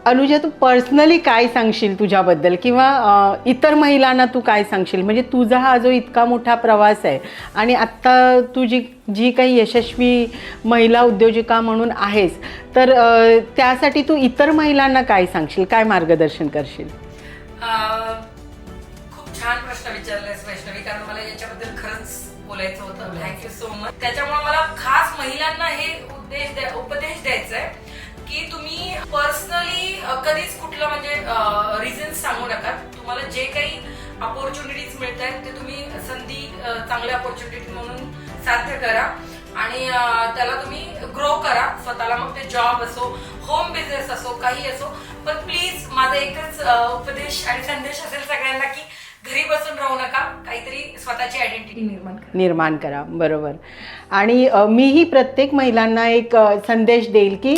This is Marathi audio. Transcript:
अनुजा, तू पर्सनली काय सांगशील तुझ्याबद्दल किंवा इतर महिलांना तू काय सांगशील? म्हणजे तुझा हा जो इतका मोठा प्रवास आहे आणि आत्ता तू जी जी काही यशस्वी महिला उद्योजिका म्हणून आहेस, तर त्यासाठी तू इतर महिलांना काय सांगशील, काय मार्गदर्शन करशील? खूप छान प्रश्न विचारलायस वैष्णवी, कारण मला याच्याबद्दल खरंच बोलायचं होतं. Thank you so much. त्याच्यामुळे मला खास महिलांना हे उपदेश द्यायचा आहे की तुम्ही पर्सनली कधीच कुठलं म्हणजे रिझन सांगू नका. तुम्हाला जे काही अपॉर्च्युनिटीज मिळत आहेत ते तुम्ही संधी चांगल्या अपॉर्च्युनिटी म्हणून साध्य करा आणि त्याला तुम्ही ग्रो करा स्वतःला. मग ते जॉब असो, होम बिझनेस असो, काही असो. पण प्लीज माझा एकच उपदेश आणि संदेश असेल सगळ्यांना की घरी बसून राहू नका, काहीतरी स्वतःची आयडेंटिटी निर्माण करा. बरोबर. आणि मीही प्रत्येक महिलांना एक संदेश देईल की